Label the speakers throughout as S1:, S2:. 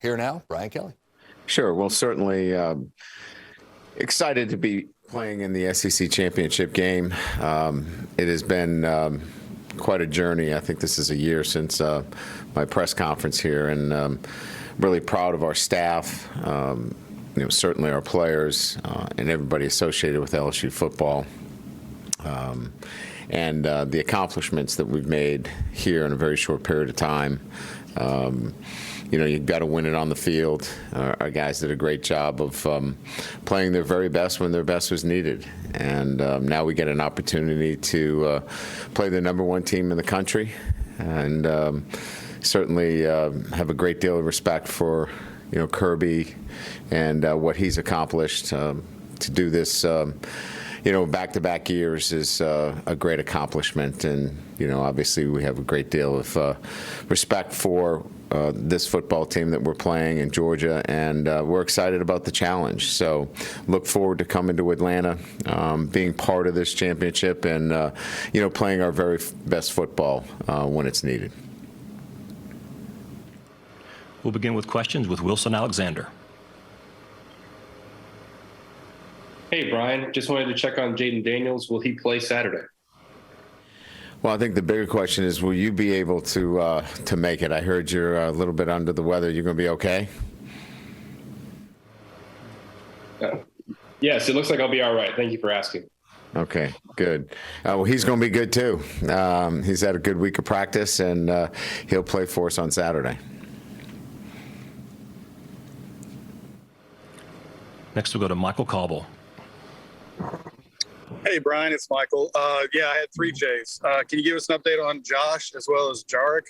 S1: Here now, Brian Kelly.
S2: Sure. Well, certainly excited to be playing in the SEC championship game. It has been quite a journey. I think this is a year since my press conference here, and really proud of our staff, certainly our players and everybody associated with LSU football. And the accomplishments that we've made here in a very short period of time. You've got to win it on the field. Our guys did a great job of playing their very best when their best was needed. And now we get an opportunity to play the #1 team in the country. And certainly have a great deal of respect for, Kirby and what he's accomplished. To do this, back-to-back years is a great accomplishment. And, obviously we have a great deal of respect for this football team that we're playing in Georgia, and we're excited about the challenge. So look forward to coming to Atlanta, being part of this championship, and, playing our very best football when it's needed.
S3: We'll begin with questions with Wilson Alexander.
S4: Hey, Brian, just wanted to check on Jaden Daniels. Will he play Saturday?
S2: Well, I think the bigger question is, will you be able to make it? I heard you're a little bit under the weather. You're going to be okay?
S4: Yes, it looks like I'll be all right. Thank you for asking.
S2: Okay, good. Well, he's going to be good, too. He's had a good week of practice, and he'll play for us on Saturday.
S3: Next, we'll go to Michael Cauble.
S5: Hey, Brian, it's Michael. I had 3 J's. Can you give us an update on Josh as well as Jarek?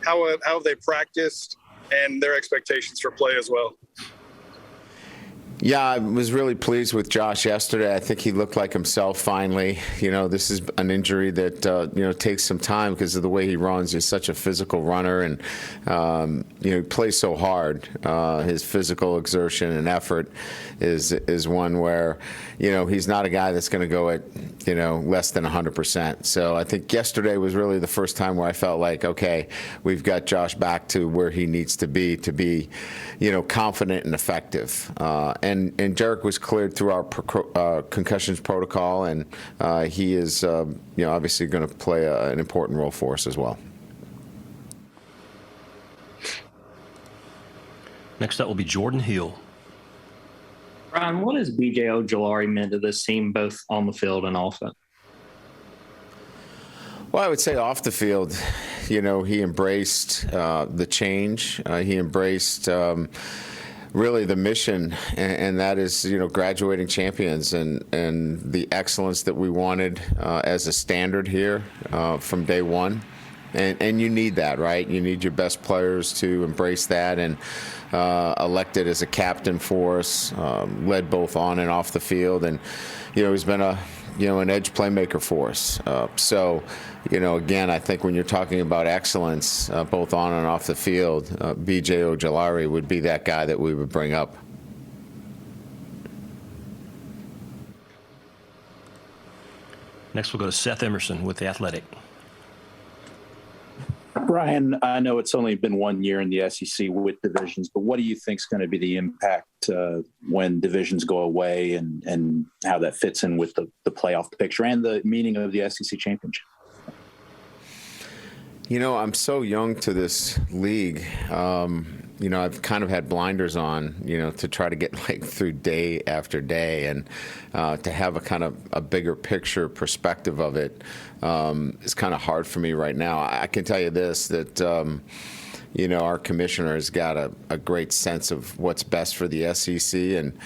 S5: How have they practiced and their expectations for play as well?
S2: Yeah, I was really pleased with Josh yesterday. I think he looked like himself finally. This is an injury that, takes some time because of the way he runs. He's such a physical runner, and, he plays so hard. His physical exertion and effort is one where, he's not a guy that's going to go at, less than 100%. So I think yesterday was really the first time where I felt like, okay, we've got Josh back to where he needs to be, confident and effective. And Jarek was cleared through our concussions protocol, and he is, obviously going to play an important role for us as well.
S3: Next up will be Jordan Hill.
S6: Brian, what has B.J. Ojulari meant to this team, both on the field and off it?
S2: Well, I would say off the field, he embraced the change. He embraced really the mission, and that is, graduating champions and the excellence that we wanted as a standard here from day one. And you need that, right? You need your best players to embrace that, and elected as a captain for us, led both on and off the field, and he's been an edge playmaker for us. So, again, I think when you're talking about excellence, both on and off the field, B.J. Ojulari would be that guy that we would bring up.
S3: Next, we'll go to Seth Emerson with The Athletic.
S7: Brian, I know it's only been 1 year in the SEC with divisions, but what do you think is going to be the impact when divisions go away, and how that fits in with the playoff picture and the meaning of the SEC championship?
S2: I'm so young to this league. I've kind of had blinders on, to try to get through day after day, and to have a kind of a bigger picture perspective of it is kind of hard for me right now. I can tell you this, that, our commissioner has got a great sense of what's best for the SEC. And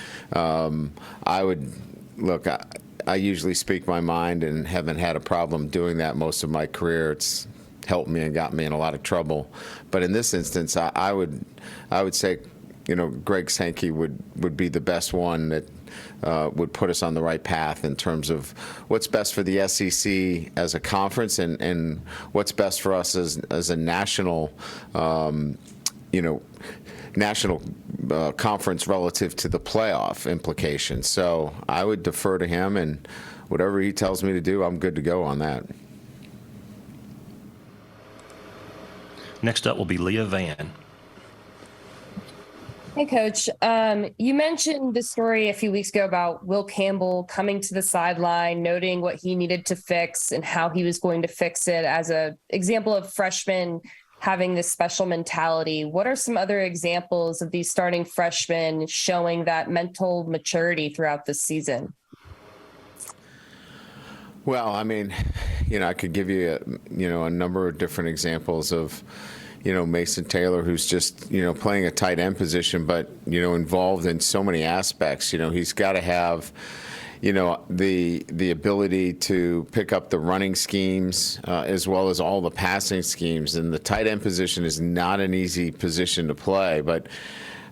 S2: I usually speak my mind and haven't had a problem doing that most of my career. It's helped me and got me in a lot of trouble. But in this instance, I would say, Greg Sankey would be the best one that would put us on the right path in terms of what's best for the SEC as a conference, and what's best for us as a national, national conference relative to the playoff implications. So I would defer to him, and whatever he tells me to do, I'm good to go on that.
S3: Next up will be Leah Vann.
S1: Hey, Coach. You mentioned the story a few weeks ago about Will Campbell coming to the sideline, noting what he needed to fix and how he was going to fix it as an example of freshmen having this special mentality. What are some other examples of these starting freshmen showing that mental maturity throughout this season?
S2: Well, I mean, I could give you, a number of different examples of, Mason Taylor, who's just, playing a tight end position, but, involved in so many aspects. He's got to have, the ability to pick up the running schemes as well as all the passing schemes. And the tight end position is not an easy position to play, but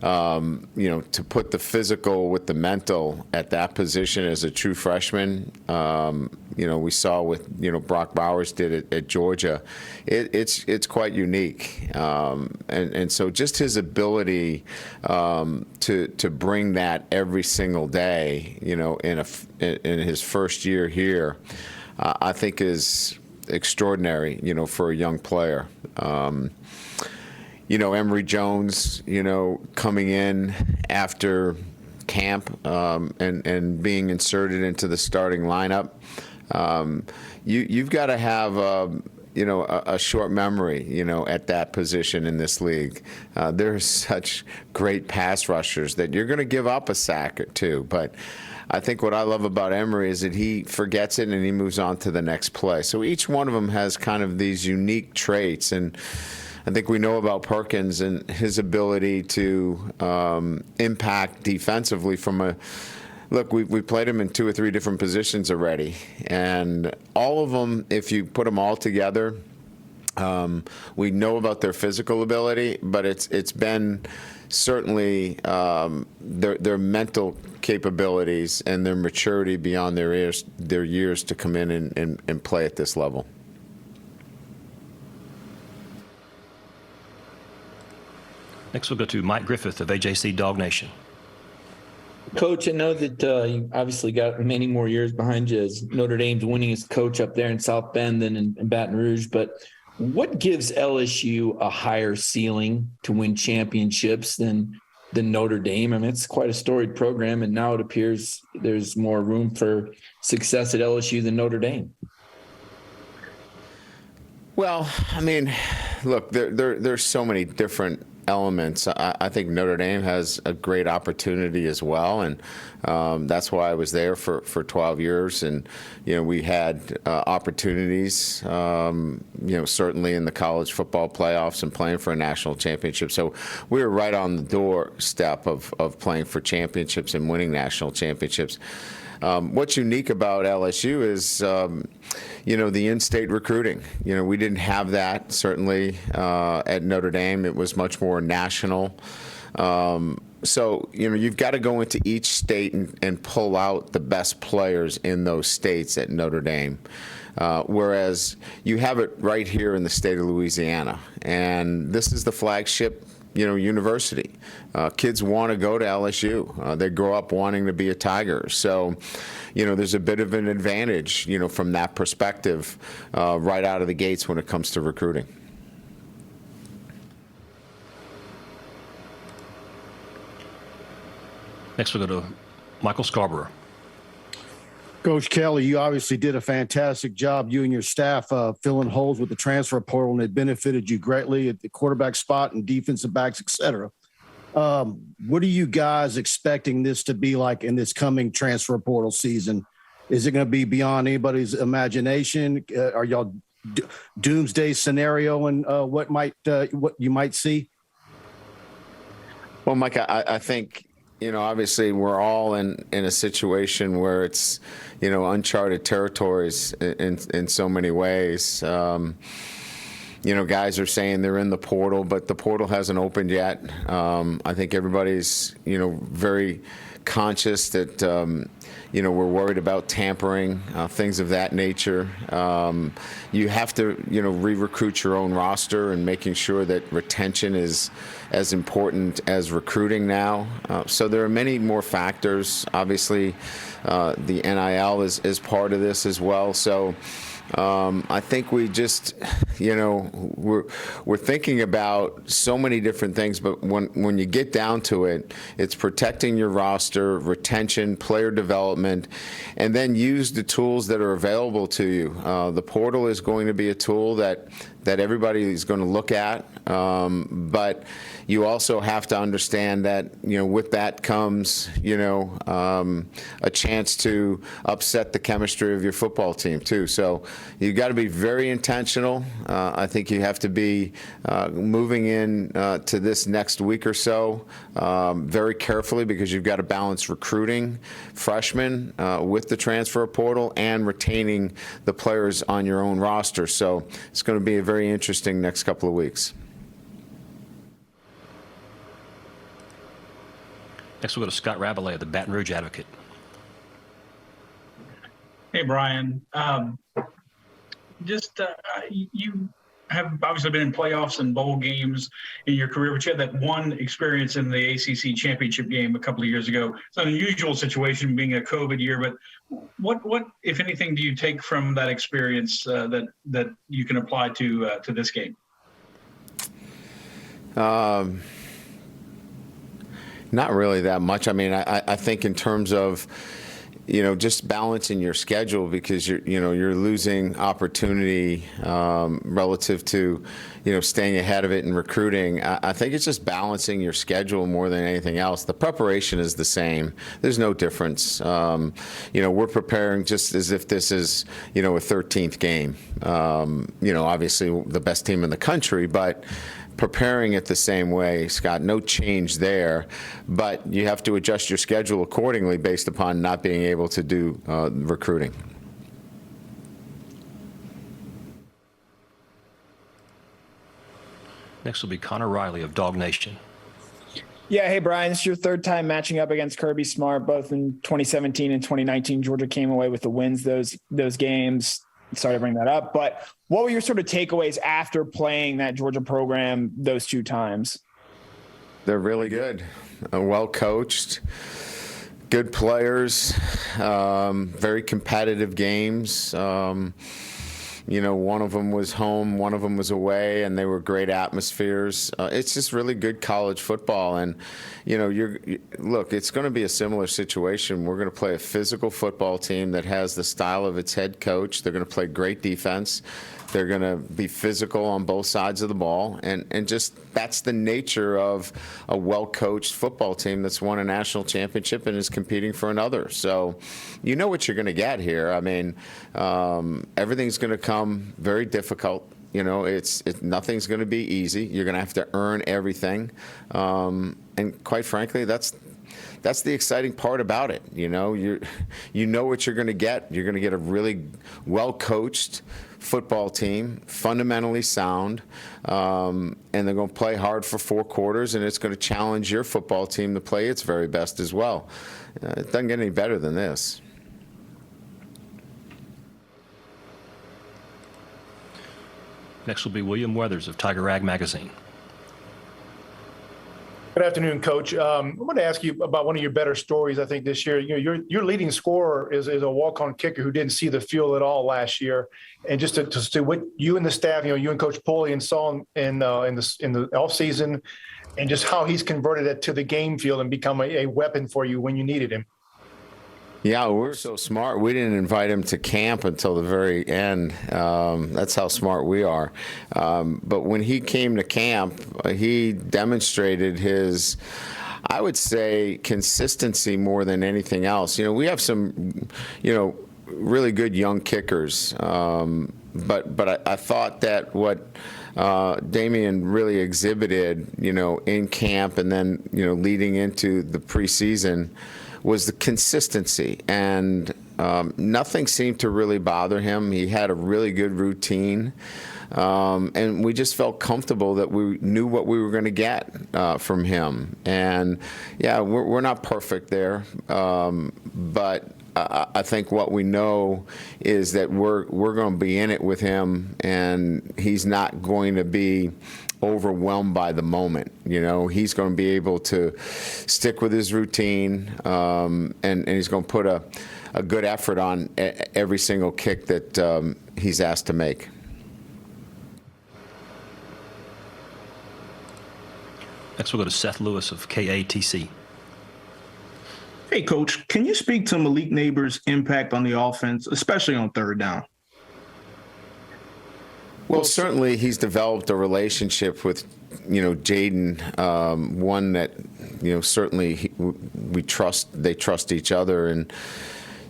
S2: to put the physical with the mental at that position as a true freshman, we saw with, Brock Bowers did it at Georgia. It's quite unique. And so just his ability to bring that every single day, in his first year here, I think is extraordinary, for a young player. Emory Jones, coming in after camp and being inserted into the starting lineup. You've got to have a short memory, at that position in this league. There's such great pass rushers that you're going to give up a sack or two, but I think what I love about Emory is that he forgets it and he moves on to the next play. So each one of them has kind of these unique traits, and I think we know about Perkins and his ability to impact defensively from a look. We played him in 2 or 3 different positions already, and all of them, if you put them all together, we know about their physical ability, but it's been certainly their mental capabilities and their maturity beyond their years to come in and play at this level.
S3: Next, we'll go to Mike Griffith of AJC Dog Nation.
S8: Coach, I know that you obviously got many more years behind you as Notre Dame's winningest coach up there in South Bend than in Baton Rouge, but what gives LSU a higher ceiling to win championships than Notre Dame? I mean, it's quite a storied program, and now it appears there's more room for success at LSU than Notre Dame.
S2: Well, I mean, look, there's so many different elements. I think Notre Dame has a great opportunity as well, and that's why I was there for 12 years. And we had opportunities, certainly in the college football playoffs and playing for a national championship. So we were right on the doorstep of playing for championships and winning national championships. What's unique about LSU is, the in-state recruiting. We didn't have that, certainly, at Notre Dame. It was much more national. So, you've got to go into each state and pull out the best players in those states at Notre Dame. Whereas you have it right here in the state of Louisiana. And this is the flagship university. Kids want to go to LSU. They grow up wanting to be a Tiger. So, there's a bit of an advantage, from that perspective, right out of the gates when it comes to recruiting.
S3: Next, we'll go to Michael Scarborough.
S9: Coach Kelly, you obviously did a fantastic job, you and your staff, filling holes with the transfer portal, and it benefited you greatly at the quarterback spot and defensive backs, et cetera. What are you guys expecting this to be like in this coming transfer portal season? Is it going to be beyond anybody's imagination? Are y'all doomsday scenario and what you might see?
S2: Well, Mike, I think, obviously we're all in a situation where it's, uncharted territories in so many ways. Guys are saying they're in the portal, but the portal hasn't opened yet. I think everybody's, very conscious that we're worried about tampering, things of that nature. You have to re-recruit your own roster and making sure that retention is as important as recruiting now. So there are many more factors. Obviously, the NIL is part of this as well. So I think we just, we're thinking about so many different things, but when you get down to it, it's protecting your roster, retention, player development, and then use the tools that are available to you. The portal is going to be a tool that everybody is going to look at, but you also have to understand that with that comes a chance to upset the chemistry of your football team too. So you got to be very intentional. I think you have to be moving in to this next week or so very carefully, because you've got to balance recruiting freshmen with the transfer portal and retaining the players on your own roster. So it's going to be a very interesting next couple of weeks.
S3: Next, we'll go to Scott Rabelais of the Baton Rouge Advocate.
S10: Hey, Brian. You have obviously been in playoffs and bowl games in your career, but you had that one experience in the ACC championship game a couple of years ago. It's an unusual situation being a COVID year, but what, if anything, do you take from that experience that you can apply to this game?
S2: Not really that much. I mean, I think in terms of, just balancing your schedule, because you're losing opportunity relative to, staying ahead of it and recruiting. I think it's just balancing your schedule more than anything else. The preparation is the same. There's no difference. We're preparing just as if this is, a 13th game. Obviously the best team in the country, but preparing it the same way, Scott. No change there, but you have to adjust your schedule accordingly based upon not being able to do recruiting.
S3: Next will be Connor Riley of Dog Nation.
S11: Yeah, hey, Brian, it's your third time matching up against Kirby Smart, both in 2017 and 2019. Georgia came away with the wins those games. Sorry to bring that up, but what were your sort of takeaways after playing that Georgia program those two times?
S2: They're really good, well coached, good players, very competitive games. One of them was home, one of them was away, and they were great atmospheres. It's just really good college football. And, look, it's going to be a similar situation. We're going to play a physical football team that has the style of its head coach. They're going to play great defense. They're going to be physical on both sides of the ball. And just that's the nature of a well-coached football team that's won a national championship and is competing for another. So you know what you're going to get here. I mean, everything's going to come very difficult. Nothing's going to be easy. You're going to have to earn everything. And quite frankly, that's the exciting part about it. You know what you're going to get. You're going to get a really well-coached football team, fundamentally sound, and they're going to play hard for 4 quarters, and it's going to challenge your football team to play its very best as well. It doesn't get any better than this.
S3: Next will be William Weathers of Tiger Rag Magazine.
S12: Good afternoon, Coach. I want to ask you about one of your better stories, I think, this year. Your leading scorer is a walk-on kicker who didn't see the field at all last year. And just to what you and the staff, you and Coach Pulley saw in the offseason, and just how he's converted it to the game field and become a weapon for you when you needed him.
S2: Yeah, we're so smart. We didn't invite him to camp until the very end. That's how smart we are. But when he came to camp, he demonstrated his, I would say, consistency more than anything else. We have some, really good young kickers. But I thought that what Damian really exhibited, in camp and then, leading into the preseason was the consistency. And nothing seemed to really bother him. He had a really good routine. And we just felt comfortable that we knew what we were going to get from him. And yeah, we're not perfect there, but I think what we know is that we're going to be in it with him, and he's not going to be overwhelmed by the moment. You know, he's going to be able to stick with his routine, and he's going to put a good effort on every single kick that he's asked to make.
S3: Next, we'll go to Seth Lewis of KATC.
S13: Hey, Coach, can you speak to Malik Neighbors' impact on the offense, especially on third down?
S2: Well, certainly he's developed a relationship with, Jaden, one that, certainly we trust, they trust each other. And,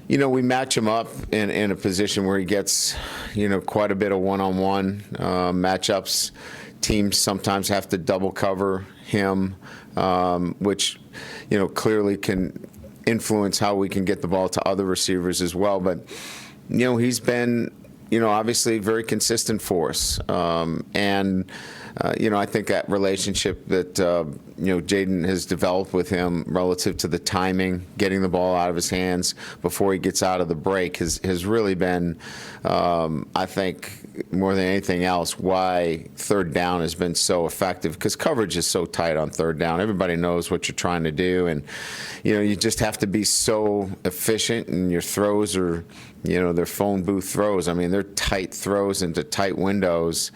S2: we match him up in a position where he gets, quite a bit of one-on-one matchups. Teams sometimes have to double cover him, which, clearly can influence how we can get the ball to other receivers as well. But, he's been, obviously very consistent for us. I think that relationship that, Jaden has developed with him relative to the timing, getting the ball out of his hands before he gets out of the break has really been, I think, more than anything else, why third down has been so effective, because coverage is so tight on third down. Everybody knows what you're trying to do, and, you just have to be so efficient, and your throws are, they're phone booth throws. I mean, they're tight throws into tight windows.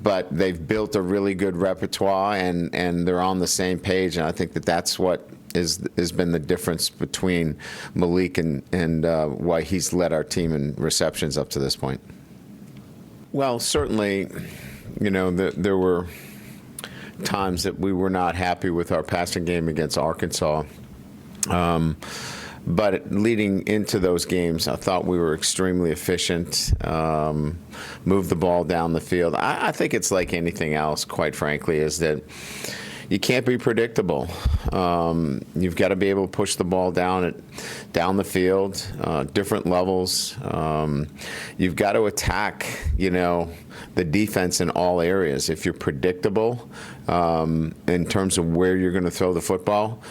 S2: But they've built a really good repertoire, and they're on the same page. And I think that's what has been the difference between Malik and why he's led our team in receptions up to this point. Well, certainly, there were times that we were not happy with our passing game against Arkansas. But leading into those games, I thought we were extremely efficient, moved the ball down the field. I think it's like anything else, quite frankly, is that you can't be predictable. You've got to be able to push the ball down the field, different levels. You've got to attack, the defense in all areas. If you're predictable in terms of where you're going to throw the football,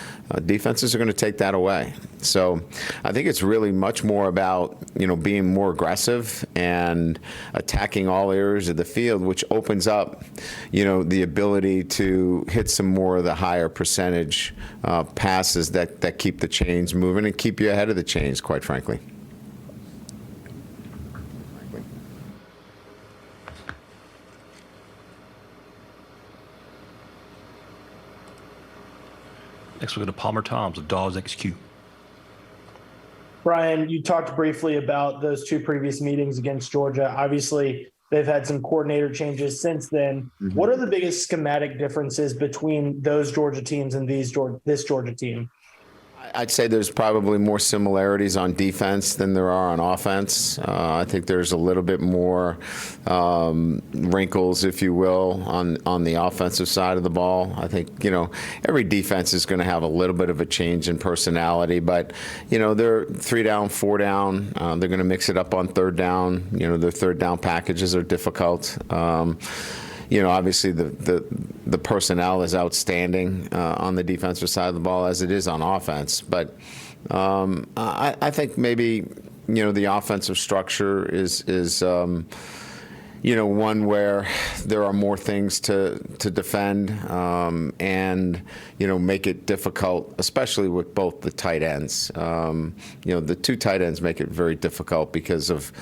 S2: defenses are going to take that away. So I think it's really much more about, being more aggressive and attacking all areas of the field, which opens up, the ability to hit some more of the higher percentage passes that keep the chains moving and keep you ahead of the chains, quite frankly.
S3: Next, we'll go to Palmer Toms of Dawes XQ.
S14: Brian, you talked briefly about those two previous meetings against Georgia. Obviously, they've had some coordinator changes since then. Mm-hmm. What are the biggest schematic differences between those Georgia teams and this Georgia team?
S2: I'd say there's probably more similarities on defense than there are on offense. I think there's a little bit more wrinkles, if you will, on the offensive side of the ball. I think, every defense is going to have a little bit of a change in personality, but, they're 3 down, 4 down. They're going to mix it up on third down. Their third down packages are difficult. Obviously the personnel is outstanding on the defensive side of the ball as it is on offense. But I think maybe, the offensive structure is one where there are more things to defend and, make it difficult, especially with both the tight ends. The two tight ends make it very difficult because of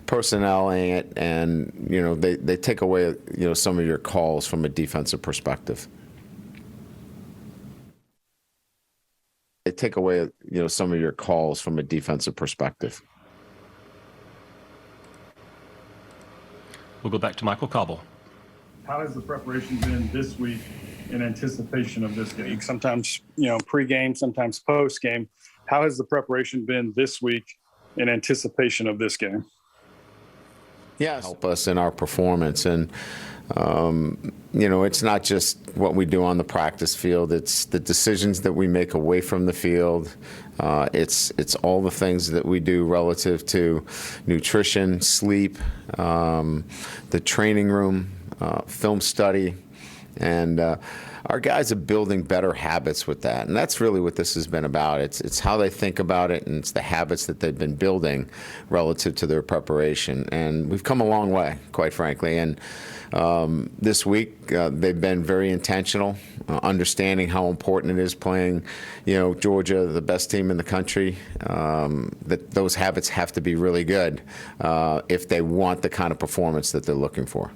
S2: personnel and, they take away, some of your calls from a defensive perspective. They take away, some of your calls from a defensive perspective.
S3: We'll go back to Michael Cobble.
S15: How has the preparation been this week in anticipation of this game?
S5: Sometimes, pre-game, sometimes post-game. How has the preparation been this week in anticipation of this game?
S2: Yes. Help us in our performance. And, It's not just what we do on the practice field. It's the decisions that we make away from the field. It's all the things that we do relative to nutrition, sleep, the training room, film study, and our guys are building better habits with that. And that's really what this has been about. It's how they think about it, and it's the habits that they've been building relative to their preparation. And we've come a long way, quite frankly. And this week, they've been very intentional, understanding how important it is playing, Georgia, the best team in the country, that those habits have to be really good if they want the kind of performance that they're looking for.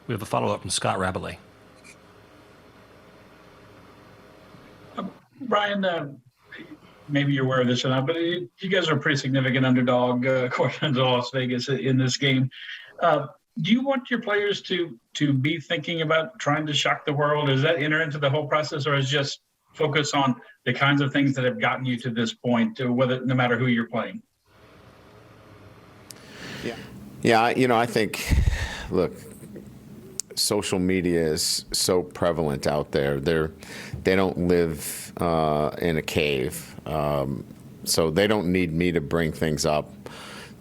S3: We have a follow-up from Scott Rabelais.
S10: Brian, maybe you're aware of this or not, but you guys are a pretty significant underdog according to Las Vegas in this game. Do you want your players to be thinking about trying to shock the world? Does that enter into the whole process, or is just focus on the kinds of things that have gotten you to this point, no matter who you're playing?
S2: Yeah, I think, look, social media is so prevalent out there. They don't live in a cave, so they don't need me to bring things up.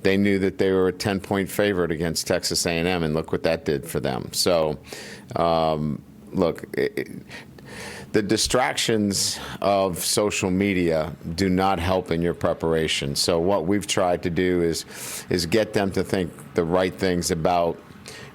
S2: They knew that they were a 10-point favorite against Texas A&M, and look what that did for them. So, look, the distractions of social media do not help in your preparation. So what we've tried to do is get them to think the right things about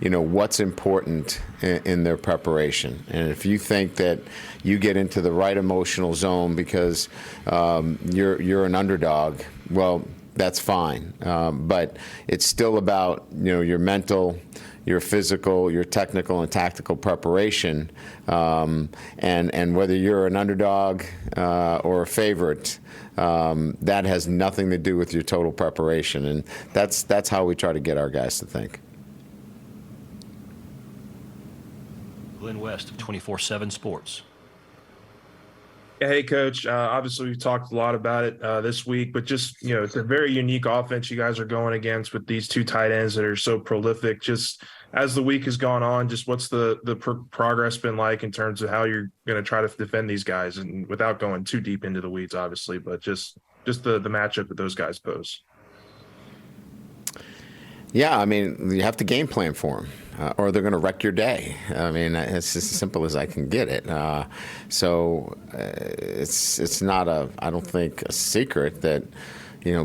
S2: what's important in their preparation. And if you think that you get into the right emotional zone because you're an underdog, well, that's fine. But it's still about your mental, your physical, your technical and tactical preparation, and whether you're an underdog or a favorite. That has nothing to do with your total preparation, and that's how we try to get our guys to think.
S3: Glenn West of 24/7 Sports.
S16: Hey, Coach. Obviously, we've talked a lot about it this week, but just, it's a very unique offense you guys are going against with these two tight ends that are so prolific. Just as the week has gone on, just what's the progress been like in terms of how you're going to try to defend these guys, and without going too deep into the weeds, obviously, but just the matchup that those guys pose?
S2: Yeah, I mean, you have to game plan for them. Or they're going to wreck your day. I mean, it's as simple as I can get it. So it's not I don't think, a secret that,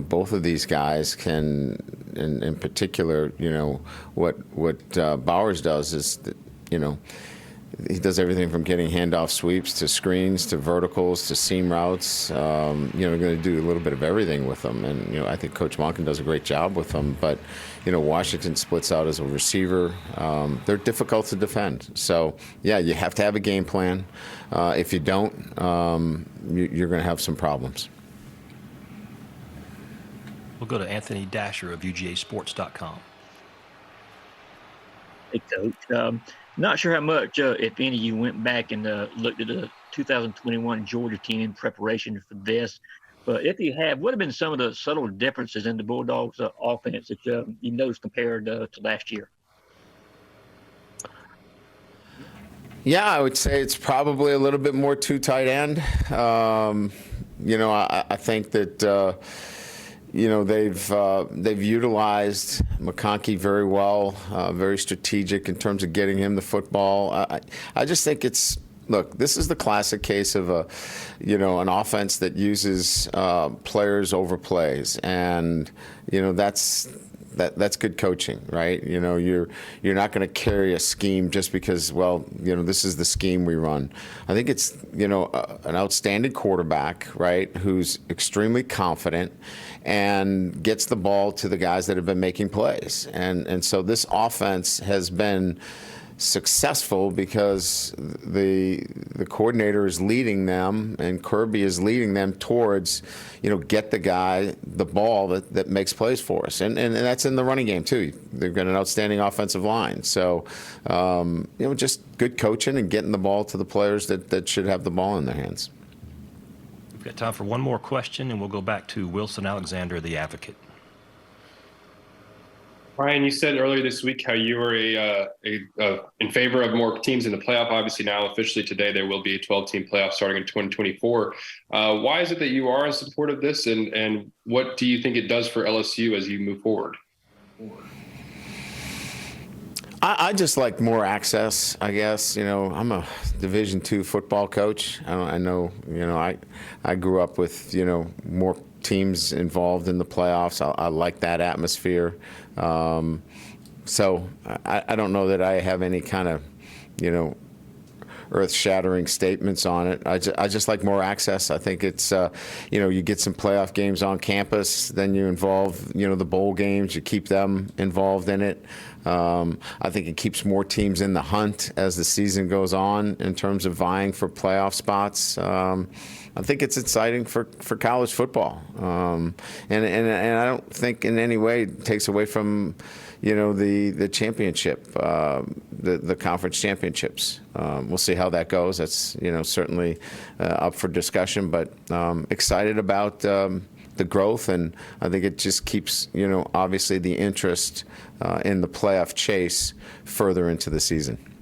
S2: both of these guys can, in particular, what Bowers does is that, he does everything from getting handoff sweeps to screens to verticals to seam routes. Going to do a little bit of everything with them. And, I think Coach Monken does a great job with them. But, Washington splits out as a receiver. They're difficult to defend. So, yeah, you have to have a game plan. If you don't, you're going to have some problems.
S3: We'll go to Anthony Dasher of UGAsports.com.
S17: Hey, Coach. Not sure how much, if any, you went back and looked at the 2021 Georgia team in preparation for this. But if you have, what have been some of the subtle differences in the Bulldogs' offense that you noticed compared to last year?
S2: Yeah, I would say it's probably a little bit more two tight end. I think that they've utilized McConkey very well, very strategic in terms of getting him the football. I just think it's, look, this is the classic case of an offense that uses players over plays, and that's good coaching, right? You're not going to carry a scheme just because, this is the scheme we run. I think it's, an outstanding quarterback, right, who's extremely confident and gets the ball to the guys that have been making plays. And so this offense has been successful because the coordinator is leading them, and Kirby is leading them towards, get the guy the ball that makes plays for us. And that's in the running game too. They've got an outstanding offensive line. So, just good coaching and getting the ball to the players that should have the ball in their hands.
S3: We've got time for one more question, and we'll go back to Wilson Alexander, the Advocate.
S4: Brian, you said earlier this week how you were in favor of more teams in the playoff. Obviously, now officially today there will be a 12-team playoff starting in 2024. Why is it that you are in support of this, and what do you think it does for LSU as you move forward?
S2: I just like more access, I guess. I'm a Division II football coach. I know, I grew up with, more teams involved in the playoffs. I like that atmosphere. So I don't know that I have any kind of, earth-shattering statements on it. I just like more access. I think it's, you get some playoff games on campus, then you involve, the bowl games, you keep them involved in it. I think it keeps more teams in the hunt as the season goes on in terms of vying for playoff spots. I think it's exciting for college football, and I don't think in any way it takes away from, the championship, the conference championships. We'll see how that goes. That's certainly up for discussion, but excited about the growth, and I think it just keeps obviously the interest in the playoff chase further into the season.